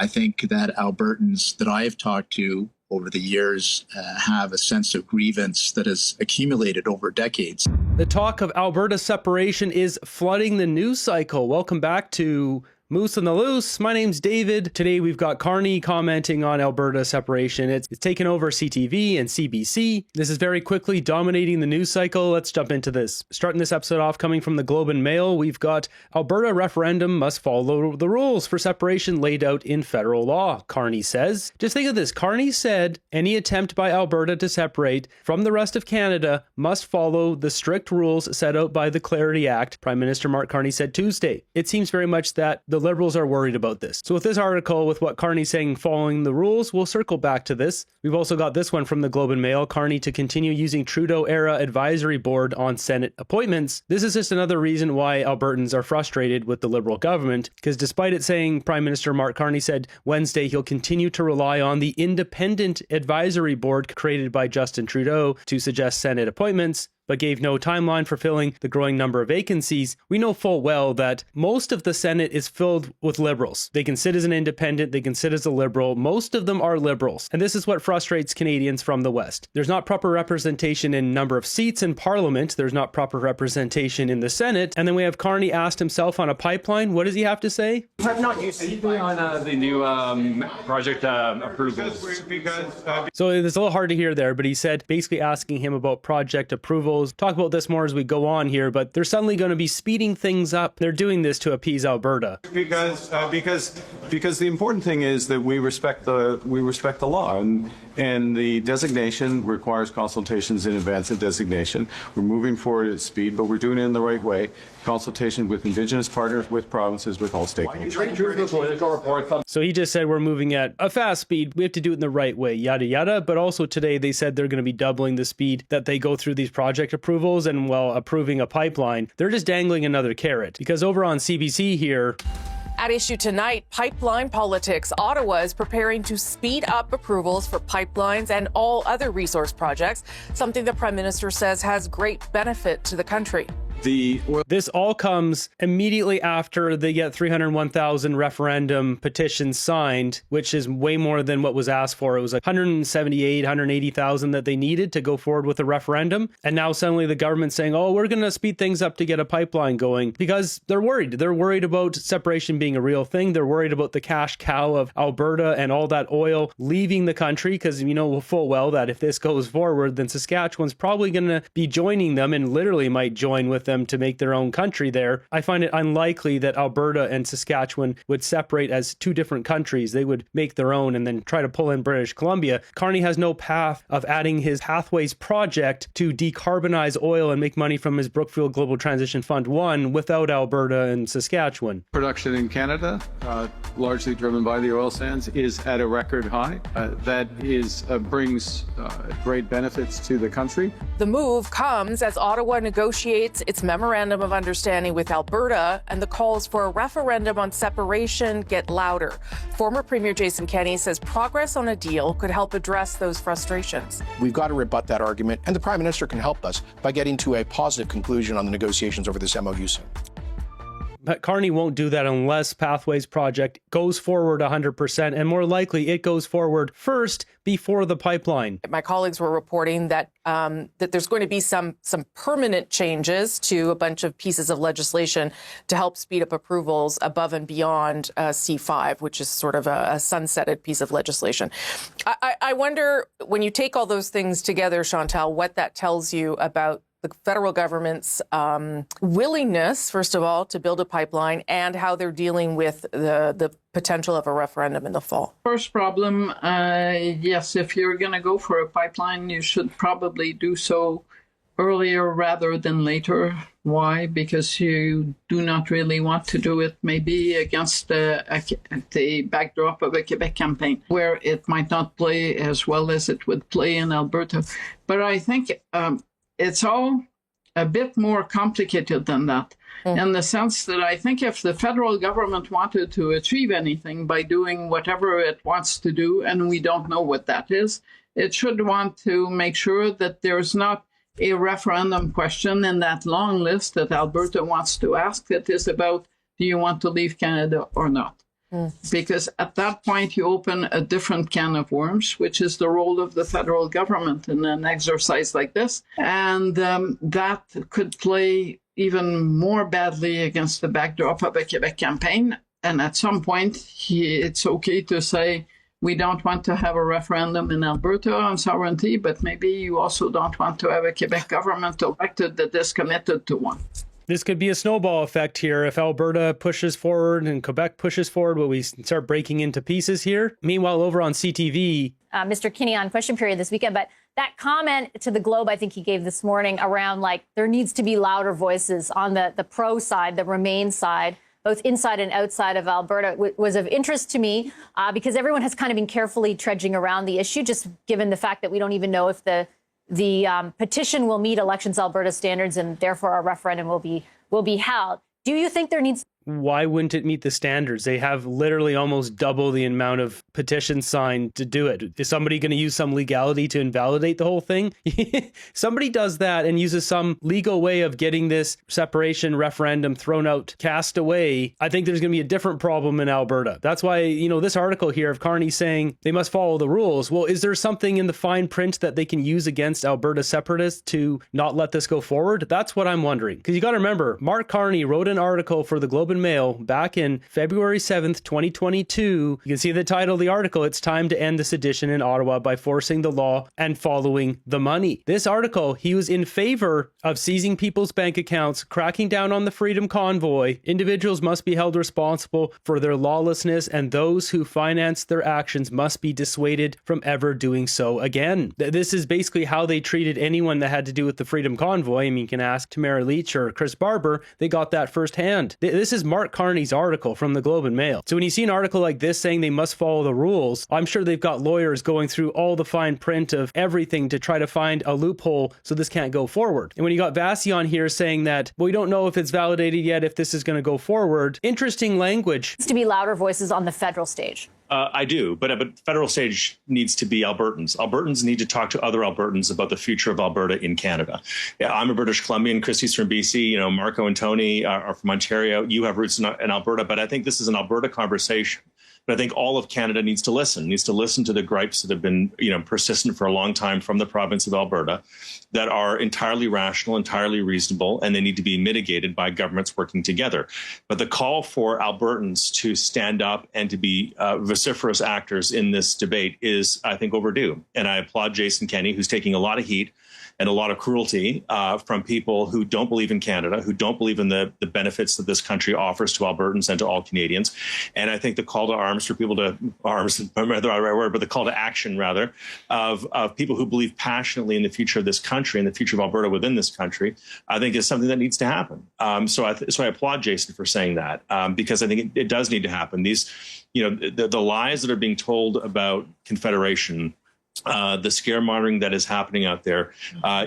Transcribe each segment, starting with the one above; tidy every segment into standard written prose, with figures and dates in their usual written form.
I think that Albertans that I have talked to over the years have a sense of grievance that has accumulated over decades. The talk of Alberta separation is flooding the news cycle. Welcome back to Moose on the Loose. My name's David. Today we've got Carney commenting on Alberta separation. It's taken over CTV and CBC. This is very quickly dominating the news cycle. Let's jump into this. Starting this episode off, coming from the Globe and Mail, we've got Alberta referendum must follow the rules for separation laid out in federal law, Carney says. Just think of this. Carney said any attempt by Alberta to separate from the rest of Canada must follow the strict rules set out by the Clarity Act, Prime Minister Mark Carney said Tuesday. It seems very much that the Liberals are worried about this. So with this article, with what Carney's saying following the rules, we'll circle back to this. We've also got this one from the Globe and Mail, Carney to continue using Trudeau-era advisory board on Senate appointments. This is just another reason why Albertans are frustrated with the Liberal government, because despite it saying Prime Minister Mark Carney said Wednesday he'll continue to rely on the independent advisory board created by Justin Trudeau to suggest Senate appointments, but gave no timeline for filling the growing number of vacancies, we know full well that most of the Senate is filled with Liberals. They can sit as an independent, they can sit as a Liberal. Most of them are Liberals. And this is what frustrates Canadians from the West. There's not proper representation in number of seats in Parliament. There's not proper representation in the Senate. And then we have Carney asked himself on a pipeline. What does he have to say? I'm not used to on the new project approvals. So it's a little hard to hear there, but he said basically asking him about project approvals. Talk about this more as we go on here, but they're suddenly going to be speeding things up. They're doing this to appease Alberta. Because the important thing is that we respect the law, and the designation requires consultations in advance of designation. We're moving forward at speed, but we're doing it in the right way. Consultation with Indigenous partners, with provinces, with all stakeholders. So he just said we're moving at a fast speed. We have to do it in the right way, yada, yada. But also today they said they're going to be doubling the speed that they go through these project approvals, and while approving a pipeline, they're just dangling another carrot. Because over on CBC here, at issue tonight, pipeline politics. Ottawa is preparing to speed up approvals for pipelines and all other resource projects, something the Prime Minister says has great benefit to the country. This all comes immediately after they get 301,000 referendum petitions signed, which is way more than what was asked for. It was like 178, 180,000 that they needed to go forward with a referendum. And now suddenly the government's saying, oh, we're going to speed things up to get a pipeline going because they're worried. They're worried about separation being a real thing. They're worried about the cash cow of Alberta and all that oil leaving the country, because you know full well that if this goes forward, then Saskatchewan's probably going to be joining them and literally might join with them to make their own country there. I find it unlikely that Alberta and Saskatchewan would separate as two different countries. They would make their own and then try to pull in British Columbia. Carney has no path of adding his Pathways project to decarbonize oil and make money from his Brookfield Global Transition Fund 1 without Alberta and Saskatchewan. Production in Canada, largely driven by the oil sands, is at a record high. That brings great benefits to the country. The move comes as Ottawa negotiates its memorandum of understanding with Alberta, and the calls for a referendum on separation get louder. Former Premier Jason Kenney says progress on a deal could help address those frustrations. We've got to rebut that argument, and the Prime Minister can help us by getting to a positive conclusion on the negotiations over this MOU soon. But Carney won't do that unless Pathways project goes forward 100%, and more likely it goes forward first before the pipeline. My colleagues were reporting that that there's going to be some permanent changes to a bunch of pieces of legislation to help speed up approvals above and beyond C5, which is sort of a sunsetted piece of legislation. I wonder, when you take all those things together, Chantal, what that tells you about the federal government's willingness, first of all, to build a pipeline, and how they're dealing with the potential of a referendum in the fall. First problem, yes, if you're going to go for a pipeline, you should probably do so earlier rather than later. Why? Because you do not really want to do it maybe against the backdrop of a Quebec campaign, where it might not play as well as it would play in Alberta. But I think it's all a bit more complicated than that, in the sense that I think if the federal government wanted to achieve anything by doing whatever it wants to do, and we don't know what that is, it should want to make sure that there's not a referendum question in that long list that Alberta wants to ask that is about, do you want to leave Canada or not? Because at that point, you open a different can of worms, which is the role of the federal government in an exercise like this. And that could play even more badly against the backdrop of a Quebec campaign. And at some point, it's okay to say, we don't want to have a referendum in Alberta on sovereignty, but maybe you also don't want to have a Quebec government elected that is committed to one. This could be a snowball effect here. If Alberta pushes forward and Quebec pushes forward, will we start breaking into pieces here? Meanwhile, over on CTV, Mr. Kinney on Question Period this weekend, but that comment to the Globe I think he gave this morning around like there needs to be louder voices on the pro side, the Remain side, both inside and outside of Alberta, was of interest to me because everyone has kind of been carefully trudging around the issue, just given the fact that we don't even know if the petition will meet Elections Alberta standards and therefore a referendum will be held. Do you think there needs... Why wouldn't it meet the standards? They have literally almost double the amount of petitions signed to do it. Is somebody going to use some legality to invalidate the whole thing? Somebody does that and uses some legal way of getting this separation referendum thrown out, cast away. I think there's going to be a different problem in Alberta. That's why, this article here of Carney saying they must follow the rules. Well, is there something in the fine print that they can use against Alberta separatists to not let this go forward? That's what I'm wondering. Because you got to remember, Mark Carney wrote an article for the Globe and Mail back in February 7th, 2022. You can see the title of the article. It's time to end the sedition in Ottawa by forcing the law and following the money. This article, he was in favor of seizing people's bank accounts, cracking down on the Freedom Convoy. Individuals must be held responsible for their lawlessness, and those who finance their actions must be dissuaded from ever doing so again. This is basically how they treated anyone that had to do with the Freedom Convoy. I mean, you can ask Tamara Leach or Chris Barber. They got that firsthand. This is Mark Carney's article from the Globe and Mail. So when you see an article like this saying they must follow the rules, I'm sure they've got lawyers going through all the fine print of everything to try to find a loophole so this can't go forward. And when you got Vassie on here saying that, well, we don't know if it's validated yet, if this is going to go forward, interesting language. To be louder voices on the federal stage. I do, but federal stage needs to be Albertans. Albertans need to talk to other Albertans about the future of Alberta in Canada. Yeah, I'm a British Columbian. Christy's from BC. Marco and Tony are from Ontario. You have roots in Alberta, but I think this is an Alberta conversation. But I think all of Canada needs to listen to the gripes that have been, persistent for a long time from the province of Alberta that are entirely rational, entirely reasonable, and they need to be mitigated by governments working together. But the call for Albertans to stand up and to be vociferous actors in this debate is, I think, overdue. And I applaud Jason Kenney, who's taking a lot of heat and a lot of cruelty from people who don't believe in Canada, who don't believe in the benefits that this country offers to Albertans and to all Canadians. And I think the call to arms for people to arms, not the right word, but the call to action, rather, of people who believe passionately in the future of this country and the future of Alberta within this country, I think is something that needs to happen. So I applaud Jason for saying that, because I think it does need to happen. These, the lies that are being told about Confederation, the scaremongering that is happening out there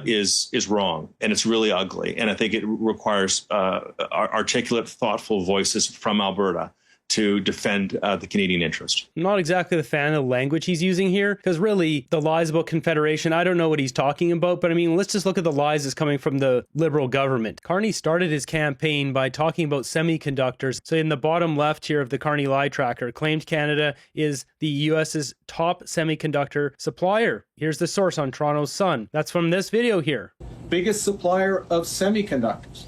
is wrong, and it's really ugly. And I think it requires articulate, thoughtful voices from Alberta to defend the Canadian interest. I'm not exactly the fan of the language he's using here, because really the lies about Confederation, I don't know what he's talking about, but I mean, let's just look at the lies that's coming from the Liberal government. Carney started his campaign by talking about semiconductors. So in the bottom left here of the Carney lie tracker, claimed Canada is the US's top semiconductor supplier. Here's the source on Toronto's Sun. That's from this video here. Biggest supplier of semiconductors.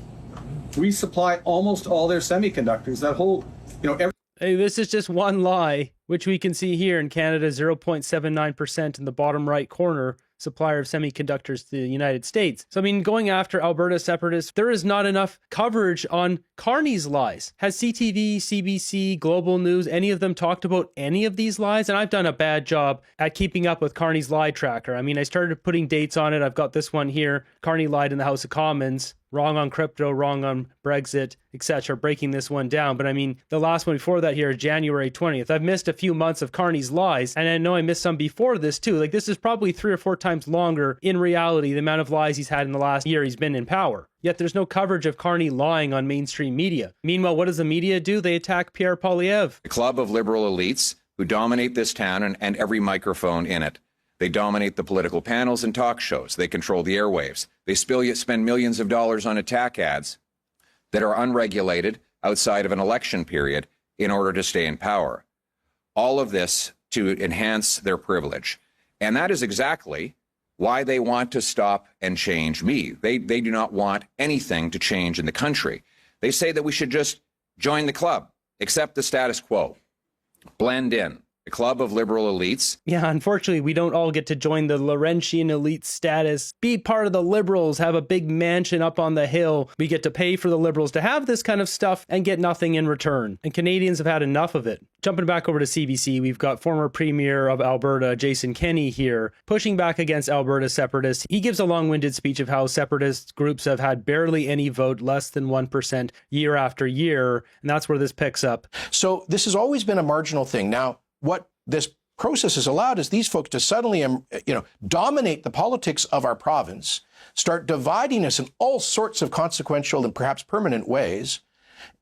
We supply almost all their semiconductors. That whole Hey, this is just one lie, which we can see here in Canada, 0.79% in the bottom right corner, supplier of semiconductors to the United States. So, I mean, going after Alberta separatists, there is not enough coverage on Carney's lies. Has CTV, CBC, Global News, any of them talked about any of these lies? And I've done a bad job at keeping up with Carney's lie tracker. I mean, I started putting dates on it. I've got this one here. Carney lied in the House of Commons. Wrong on crypto, wrong on Brexit, etc. Breaking this one down. But I mean, the last one before that here, January 20th. I've missed a few months of Carney's lies, and I know I missed some before this too. Like, this is probably 3 or 4 times longer in reality, the amount of lies he's had in the last year he's been in power. Yet there's no coverage of Carney lying on mainstream media. Meanwhile, what does the media do? They attack Pierre Poilievre. A club of liberal elites who dominate this town and every microphone in it. They dominate the political panels and talk shows. They control the airwaves. They spend millions of dollars on attack ads that are unregulated outside of an election period in order to stay in power. All of this to enhance their privilege. And that is exactly why they want to stop and change me. They do not want anything to change in the country. They say that we should just join the club, accept the status quo, blend in. The club of liberal elites. Yeah, unfortunately, we don't all get to join the Laurentian elite status, be part of the liberals, have a big mansion up on the hill. We get to pay for the liberals to have this kind of stuff and get nothing in return. And Canadians have had enough of it. Jumping back over to CBC, we've got former Premier of Alberta, Jason Kenney here, pushing back against Alberta separatists. He gives a long-winded speech of how separatist groups have had barely any vote, less than 1% year after year. And that's where this picks up. So this has always been a marginal thing. Now, what this process has allowed is these folks to suddenly, dominate the politics of our province, start dividing us in all sorts of consequential and perhaps permanent ways.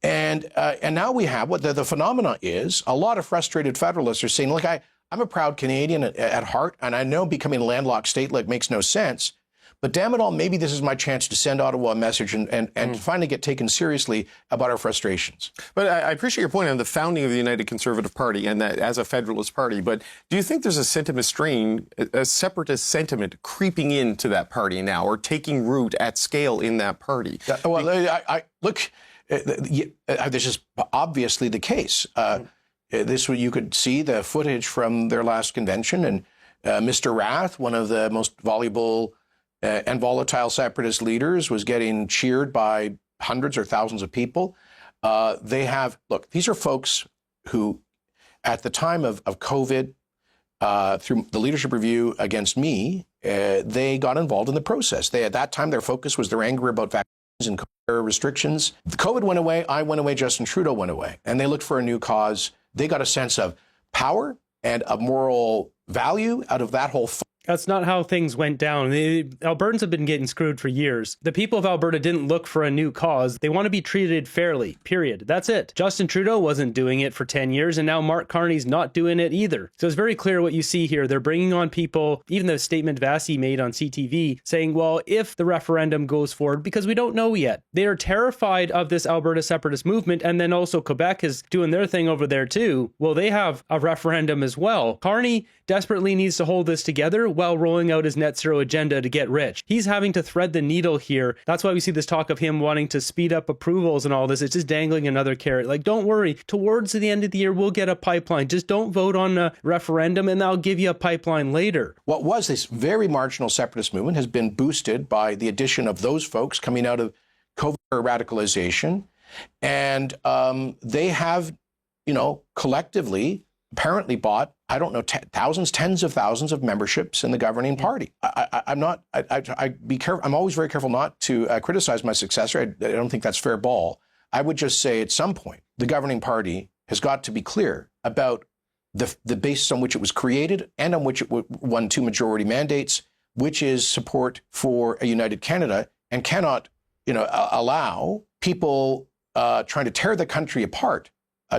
And now we have what the phenomena is. A lot of frustrated federalists are saying, look, I'm a proud Canadian at heart, and I know becoming a landlocked state makes no sense. But damn it all, maybe this is my chance to send Ottawa a message and finally get taken seriously about our frustrations. But I appreciate your point on the founding of the United Conservative Party and that as a federalist party. But do you think there's a sentiment strain, a separatist sentiment creeping into that party now or taking root at scale in that party? Look, this is obviously the case. You could see the footage from their last convention, and Mr. Rath, one of the most voluble and volatile separatist leaders, was getting cheered by hundreds or thousands of people. These are folks who, at the time of COVID, through the leadership review against me, they got involved in the process. At that time, their focus was their anger about vaccines and restrictions. The COVID went away, I went away, Justin Trudeau went away, and they looked for a new cause. They got a sense of power and of moral value out of that whole That's not how things went down. The Albertans have been getting screwed for years. The people of Alberta didn't look for a new cause. They want to be treated fairly, period. That's it. Justin Trudeau wasn't doing it for 10 years, and now Mark Carney's not doing it either. So it's very clear what you see here. They're bringing on people, even the statement Vassy made on CTV, saying, well, if the referendum goes forward, because we don't know yet. They are terrified of this Alberta separatist movement, and then also Quebec is doing their thing over there too. Well, they have a referendum as well. Carney desperately needs to hold this together while rolling out his net zero agenda to get rich. He's having to thread the needle here. That's why we see this talk of him wanting to speed up approvals and all this. It's just dangling another carrot. Like, don't worry, towards the end of the year, we'll get a pipeline. Just don't vote on a referendum and I'll give you a pipeline later. What was this very marginal separatist movement has been boosted by the addition of those folks coming out of COVID radicalization. And they have, collectively apparently bought, I don't know, thousands, tens of thousands of memberships in the governing party. I'm always very careful not to criticize my successor. I don't think that's fair ball. I would just say at some point, the governing party has got to be clear about the basis on which it was created and on which it won 2 majority mandates, which is support for a united Canada, and cannot, allow people trying to tear the country apart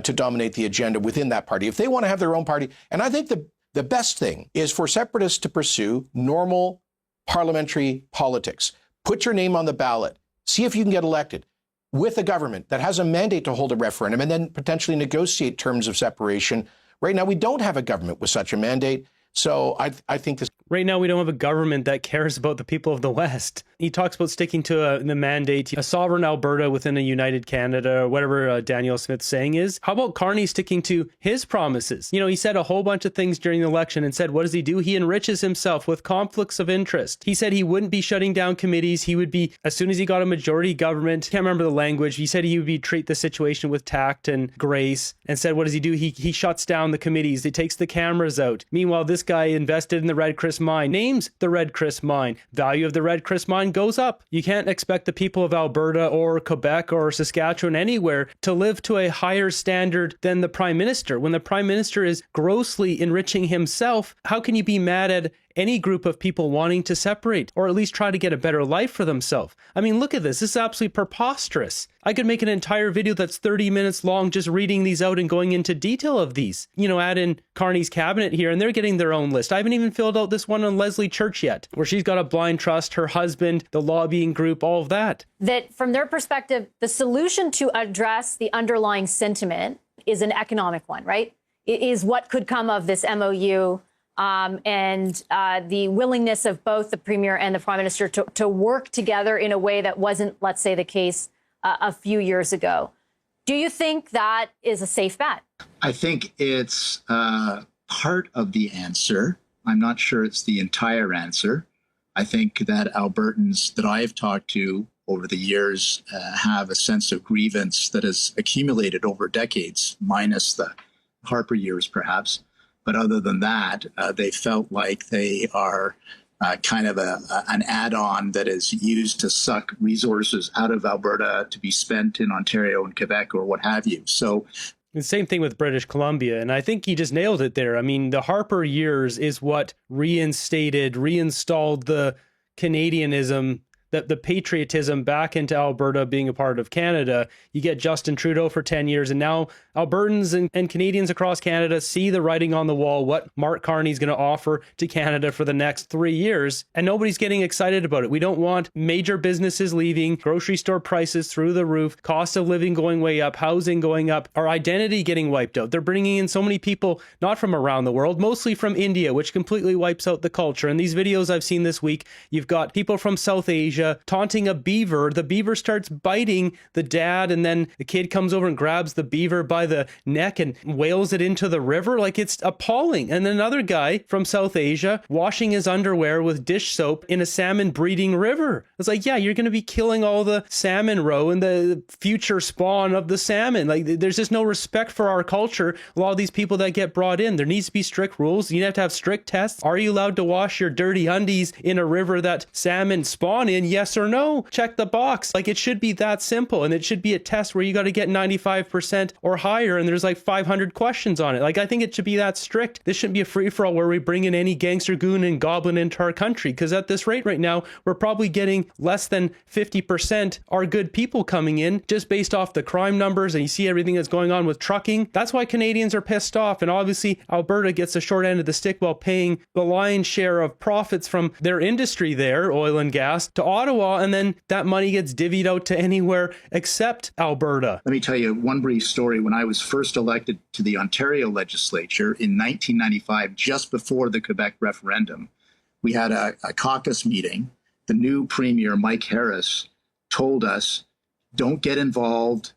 to dominate the agenda within that party. If they want to have their own party, and I think the best thing is for separatists to pursue normal parliamentary politics. Put your name on the ballot. See if you can get elected with a government that has a mandate to hold a referendum and then potentially negotiate terms of separation. Right now, we don't have a government with such a mandate. So I think this... Right now, we don't have a government that cares about the people of the West. He talks about sticking to the mandate, a sovereign Alberta within a united Canada, or whatever Daniel Smith's saying is. How about Carney sticking to his promises? He said a whole bunch of things during the election and said, what does he do? He enriches himself with conflicts of interest. He said he wouldn't be shutting down committees. He would be, as soon as he got a majority government, can't remember the language, he said he would treat the situation with tact and grace, and said, what does he do? He shuts down the committees. He takes the cameras out. Meanwhile, this guy invested in the Red Chris mine, names the Red Chris mine. Value of the Red Chris mine goes up. You can't expect the people of Alberta or Quebec or Saskatchewan anywhere to live to a higher standard than the Prime Minister. When the Prime Minister is grossly enriching himself, how can you be mad at any group of people wanting to separate or at least try to get a better life for themselves? I mean, look at this. This is absolutely preposterous. I could make an entire video that's 30 minutes long just reading these out and going into detail of these. Add in Carney's cabinet here and they're getting their own list. I haven't even filled out this one on Leslie Church yet, where she's got a blind trust, her husband, the lobbying group, all of that. That from their perspective, the solution to address the underlying sentiment is an economic one, right? It is what could come of this MOU and the willingness of both the Premier and the Prime Minister to work together in a way that wasn't, let's say, the case a few years ago. Do you think that is a safe bet? I think it's part of the answer. I'm not sure it's the entire answer. I think that Albertans that I've talked to over the years have a sense of grievance that has accumulated over decades, minus the Harper years perhaps. But other than that, they felt like they are kind of an add-on that is used to suck resources out of Alberta to be spent in Ontario and Quebec or what have you. So the same thing with British Columbia. And I think he just nailed it there. I mean, the Harper years is what reinstalled the Canadianism, the patriotism back into Alberta being a part of Canada. You get Justin Trudeau for 10 years, and now Albertans and Canadians across Canada see the writing on the wall, what Mark Carney is going to offer to Canada for the next 3 years, and nobody's getting excited about it. We don't want major businesses leaving, grocery store prices through the roof, cost of living going way up, housing going up, our identity getting wiped out. They're bringing in so many people, not from around the world, mostly from India, which completely wipes out the culture. And these videos I've seen this week, you've got people from South Asia taunting a beaver. The beaver starts biting the dad, and then the kid comes over and grabs the beaver by the neck and wails it into the river. Like, it's appalling. And another guy from South Asia washing his underwear with dish soap in a salmon breeding river. It's like, yeah, you're going to be killing all the salmon roe and the future spawn of the salmon. Like, there's just no respect for our culture. A lot of these people that get brought in, there needs to be strict rules. You have to have strict tests. Are you allowed to wash your dirty undies in a river that salmon spawn in? Yes or no? Check the box. Like, it should be that simple, and it should be a test where you got to get 95% or higher, and there's like 500 questions on it. Like, I think it should be that strict. This shouldn't be a free-for-all where we bring in any gangster, goon, and goblin into our country, because at this rate right now, we're probably getting less than 50% are good people coming in just based off the crime numbers, and you see everything that's going on with trucking. That's why Canadians are pissed off, and obviously Alberta gets the short end of the stick while paying the lion's share of profits from their industry there, oil and gas, to Ottawa, and then that money gets divvied out to anywhere except Alberta. let me tell you one brief story. When I was first elected to the Ontario legislature in 1995, just before the Quebec referendum, we had a caucus meeting. The new Premier, Mike Harris, told us, don't get involved.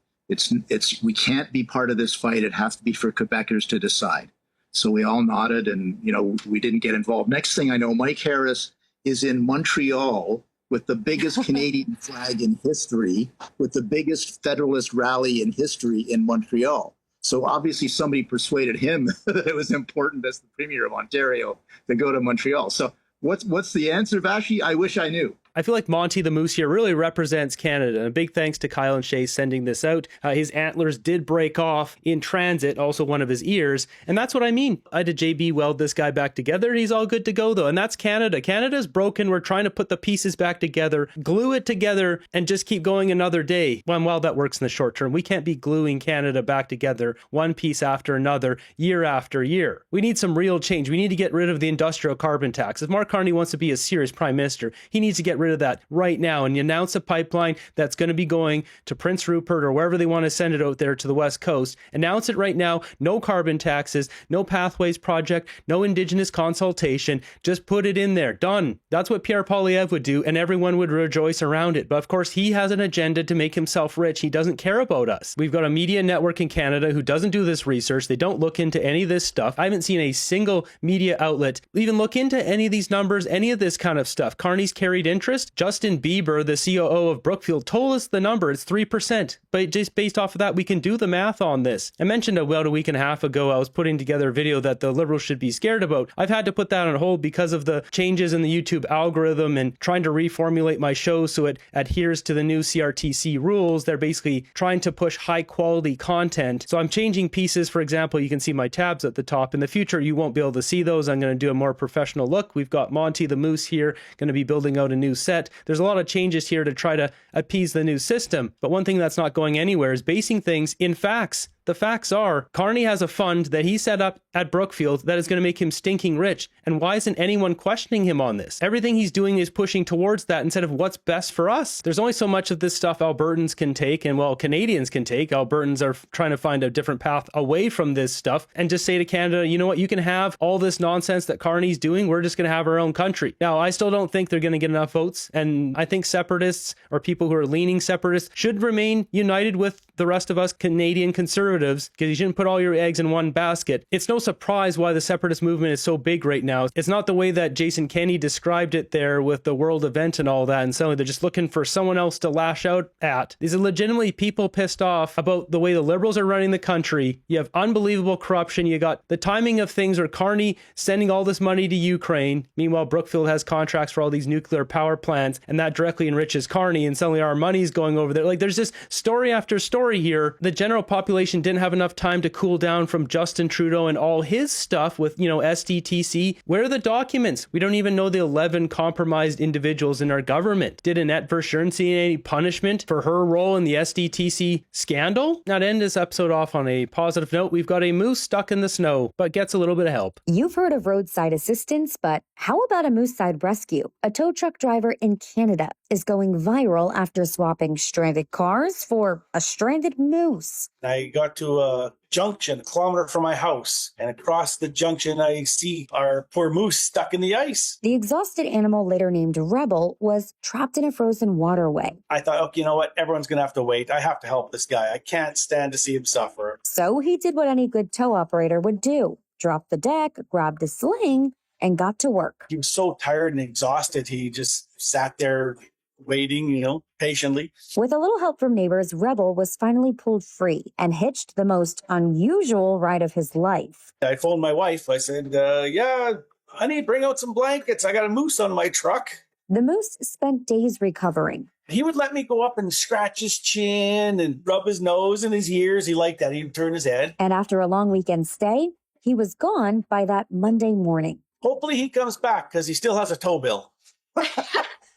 We can't be part of this fight. It has to be for Quebecers to decide. So we all nodded and, we didn't get involved. Next thing I know, Mike Harris is in Montreal with the biggest Canadian flag in history, with the biggest Federalist rally in history in Montreal. So obviously somebody persuaded him that it was important as the Premier of Ontario to go to Montreal. So what's the answer, Vashi? I wish I knew. I feel like Monty the Moose here really represents Canada. And a big thanks to Kyle and Shay sending this out. His antlers did break off in transit, also one of his ears. And that's what I mean. I had JB weld this guy back together. He's all good to go, though. And that's Canada. Canada's broken. We're trying to put the pieces back together, glue it together, and just keep going another day. Well, while that works in the short term, we can't be gluing Canada back together one piece after another, year after year. We need some real change. We need to get rid of the industrial carbon tax. If Mark Carney wants to be a serious prime minister, he needs to get rid of that right now and announce a pipeline that's going to be going to Prince Rupert or wherever they want to send it out there to the West Coast. Announce it right now. No carbon taxes, no pathways project, no Indigenous consultation. Just put it in there. Done. That's what Pierre Poilievre would do, and everyone would rejoice around it. But of course, he has an agenda to make himself rich. He doesn't care about us. We've got a media network in Canada who doesn't do this research. They don't look into any of this stuff. I haven't seen a single media outlet even look into any of these numbers, any of this kind of stuff. Carney's carried interest. Justin Bieber, the COO of Brookfield, told us the number. It's 3%. But just based off of that, we can do the math on this. I mentioned about a week and a half ago, I was putting together a video that the Liberals should be scared about. I've had to put that on hold because of the changes in the YouTube algorithm and trying to reformulate my show so it adheres to the new CRTC rules. They're basically trying to push high quality content. So I'm changing pieces. For example, you can see my tabs at the top. In the future, you won't be able to see those. I'm going to do a more professional look. We've got Monty the Moose here, going to be building out a new set. There's a lot of changes here to try to appease the new system. But one thing that's not going anywhere is basing things in facts. The facts are, Carney has a fund that he set up at Brookfield that is going to make him stinking rich. And why isn't anyone questioning him on this? Everything he's doing is pushing towards that instead of what's best for us. There's only so much of this stuff Albertans can take, and well, Canadians can take. Albertans are trying to find a different path away from this stuff and just say to Canada, you know what, you can have all this nonsense that Carney's doing. We're just going to have our own country. Now, I still don't think they're going to get enough votes. And I think separatists or people who are leaning separatists should remain united with the rest of us Canadian conservatives, because you shouldn't put all your eggs in one basket. It's no surprise why the separatist movement is so big right now. It's not the way that Jason Kenney described it there with the world event and all that. And suddenly they're just looking for someone else to lash out at. These are legitimately people pissed off about the way the Liberals are running the country. You have unbelievable corruption. You got the timing of things where Carney sending all this money to Ukraine. Meanwhile, Brookfield has contracts for all these nuclear power plants, and that directly enriches Carney, and suddenly our money's going over there. Like, there's just story after story here. The general population didn't have enough time to cool down from Justin Trudeau and all his stuff with, SDTC. Where are the documents? We don't even know the 11 compromised individuals in our government. Did Annette Verschuren see any punishment for her role in the SDTC scandal? Now, to end this episode off on a positive note, we've got a moose stuck in the snow, but gets a little bit of help. You've heard of roadside assistance, but how about a moose side rescue? A tow truck driver in Canada is going viral after swapping stranded cars for a stranded moose. I got to a junction a kilometer from my house, and across the junction I see our poor moose stuck in the ice. The exhausted animal, later named Rebel, was trapped in a frozen waterway. I thought, okay, you know what? Everyone's going to have to wait. I have to help this guy. I can't stand to see him suffer. So he did what any good tow operator would do. Dropped the deck, grabbed a sling, and got to work. He was so tired and exhausted, he just sat there waiting, patiently. With a little help from neighbors, Rebel was finally pulled free and hitched the most unusual ride of his life. I phoned my wife. I said, yeah, honey, bring out some blankets. I got a moose on my truck. The moose spent days recovering. He would let me go up and scratch his chin and rub his nose and his ears. He liked that. He'd turn his head. And after a long weekend stay, he was gone by that Monday morning. Hopefully he comes back because he still has a tow bill.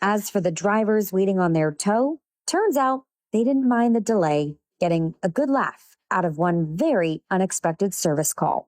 As for the drivers waiting on their tow, turns out they didn't mind the delay, getting a good laugh out of one very unexpected service call.